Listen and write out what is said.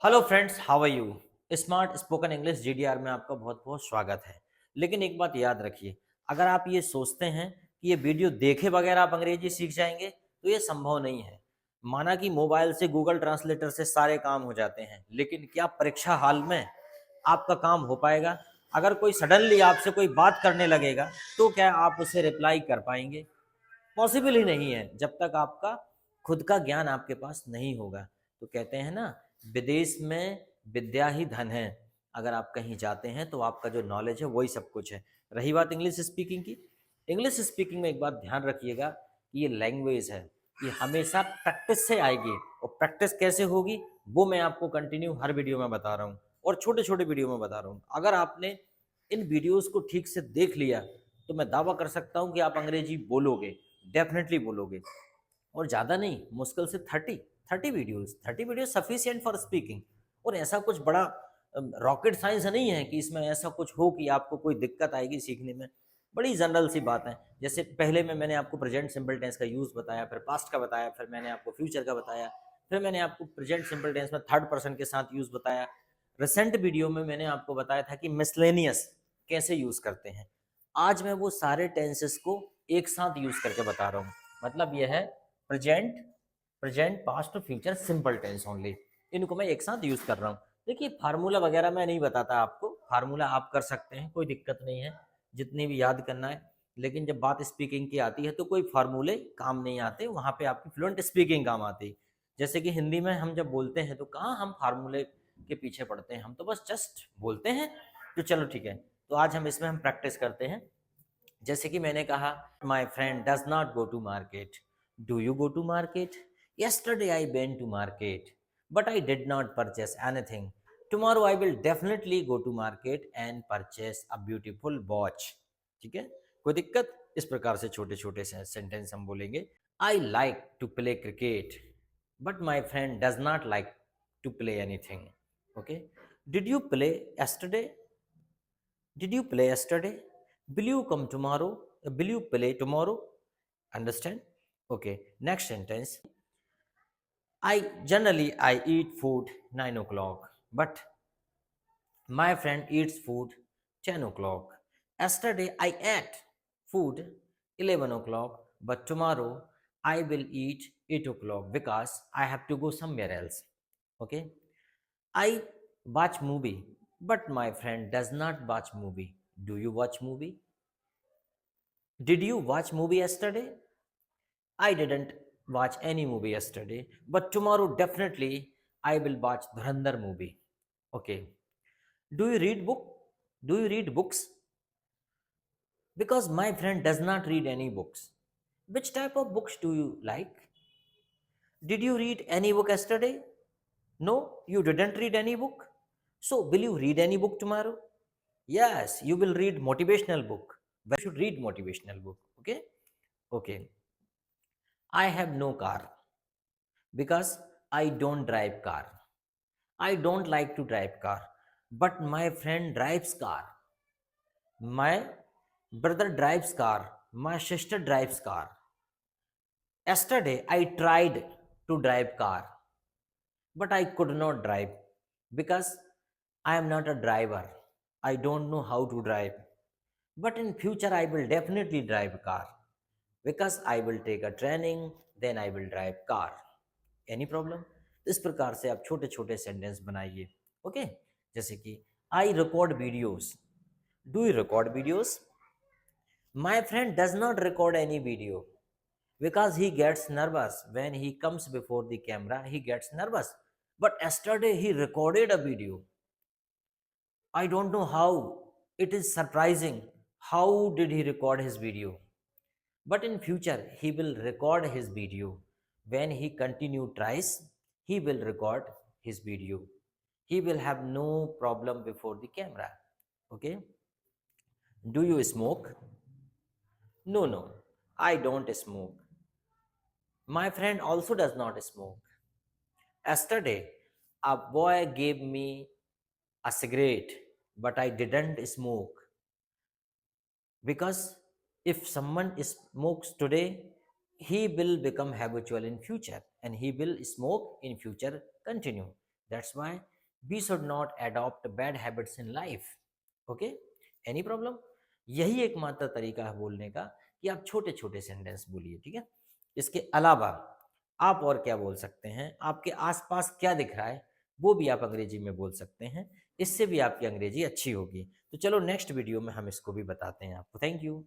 Hello friends, how are you. Smart spoken English GDR में आपका बहुत बहुत स्वागत है। लेकिन एक बात याद रखिए, अगर आप ये सोचते हैं कि ये वीडियो देखे बगैर आप अंग्रेजी सीख जाएंगे तो ये संभव नहीं है। माना कि मोबाइल से गूगल ट्रांसलेटर से सारे काम हो जाते हैं, लेकिन क्या परीक्षा हाल में आपका काम हो पाएगा? अगर कोई सडनली आपसे कोई बात करने लगेगा तो क्या आप उसे रिप्लाई कर पाएंगे? पॉसिबल ही नहीं है जब तक आपका खुद का ज्ञान आपके पास नहीं होगा। तो कहते हैं ना, विदेश में विद्या ही धन है। अगर आप कहीं जाते हैं तो आपका जो नॉलेज है वही सब कुछ है। रही बात इंग्लिश स्पीकिंग की, इंग्लिश स्पीकिंग में एक बात ध्यान रखिएगा कि ये लैंग्वेज है, ये हमेशा प्रैक्टिस से आएगी। और प्रैक्टिस कैसे होगी वो मैं आपको कंटिन्यू हर वीडियो में बता रहा हूँ और छोटे छोटे वीडियो में बता रहा हूँ। अगर आपने इन वीडियोस को ठीक से देख लिया तो मैं दावा कर सकता हूँ कि आप अंग्रेजी बोलोगे, डेफिनेटली बोलोगे। और ज़्यादा नहीं, मुश्किल से 30 वीडियोस सफिशिएंट फॉर स्पीकिंग। और ऐसा कुछ बड़ा रॉकेट साइंस नहीं है कि इसमें ऐसा कुछ हो कि आपको कोई दिक्कत आएगी सीखने में। बड़ी जनरल सी बात है। जैसे पहले में मैंने आपको प्रेजेंट सिंपल टेंस का यूज़ बताया, फिर पास्ट का बताया, फिर मैंने आपको फ्यूचर का बताया, फिर मैंने आपको प्रेजेंट सिंपल टेंस में थर्ड पर्सन के साथ यूज़ बताया। रिसेंट वीडियो में मैंने आपको बताया था कि मिसलेनियस कैसे यूज़ करते हैं। आज मैं वो सारे टेंसेस को एक साथ यूज़ करके बता रहा हूँ। मतलब यह है प्रेजेंट, पास्ट और फ्यूचर सिंपल टेंस ओनली। इनको मैं एक साथ यूज कर रहा हूँ। देखिए, फार्मूला वगैरह मैं नहीं बताता आपको, फार्मूला आप कर सकते हैं, कोई दिक्कत नहीं है, जितनी भी याद करना है। लेकिन जब बात स्पीकिंग की आती है तो कोई फार्मूले काम नहीं आते, वहाँ पे आपकी फ्लुएंट स्पीकिंग काम आती है। जैसे कि हिंदी में हम जब बोलते हैं तो कहाँ हम फार्मूले के पीछे पड़ते हैं, हम तो बस जस्ट बोलते हैं। तो चलो ठीक है, तो आज हम इसमें हम प्रैक्टिस करते हैं। जैसे कि मैंने कहा, my friend does not go to market, do you go to market? Yesterday I went to market but I did not purchase anything. Tomorrow I will definitely go to market and purchase a beautiful watch. ठीक है, कोई दिक्कत? इस प्रकार से छोटे छोटे sentence हम बोलेंगे। I like to play cricket but my friend does not like to play anything. Okay, did you play yesterday? Did you play yesterday? Will you come tomorrow? Will you play tomorrow? Understand? Okay. Next sentence. I eat food 9 o'clock, but my friend eats food 10 o'clock. Yesterday I ate food 11 o'clock, but tomorrow I will eat 8 o'clock because I have to go somewhere else. Okay. I watch movie, but my friend does not watch movie. Do you watch movie? Did you watch movie yesterday? I didn't watch any movie yesterday, but tomorrow definitely I will watch Dhurandhar movie. Okay. Do you read book? Do you read books? Because my friend does not read any books. Which type of books do you like? Did you read any book yesterday? No, you didn't read any book. So will you read any book tomorrow? Yes, you will read motivational book. But you should read motivational book. Okay? Okay. I have no car because I don't drive car. I don't like to drive car, but my friend drives car. My brother drives car. My sister drives car. Yesterday I tried to drive car, but I could not drive because I am not a driver. I don't know how to drive. But in future I will definitely drive car because I will take a training, then I will drive car. Any problem? इस प्रकार से आप छोटे छोटे sentence बनाइए। Okay, जैसे कि I record videos. Do you record videos? My friend does not record any video because he gets nervous when he comes before the camera. He gets nervous, but yesterday he recorded a video. I don't know how. It is surprising. How did he record his video? But in future he will record his video. When he continue tries, he will record his video. He will have no problem before the camera. Okay. Do you smoke? No, no, I don't smoke. My friend also does not smoke. Yesterday a boy gave me a cigarette, but I didn't smoke because if someone smokes today, he will become habitual in future and he will smoke in future continue. That's why we should not adopt bad habits in life. Okay, any problem? यही एकमात्र तरीका है बोलने का कि आप छोटे छोटे सेंटेंस बोलिए, ठीक है। इसके अलावा आप और क्या बोल सकते हैं, आपके आसपास क्या दिख रहा है वो भी आप अंग्रेजी में बोल सकते हैं, इससे भी आपकी अंग्रेजी अच्छी होगी। तो चलो नेक्स्ट वीडियो में हम इसको भी बताते हैं आपको। Thank you.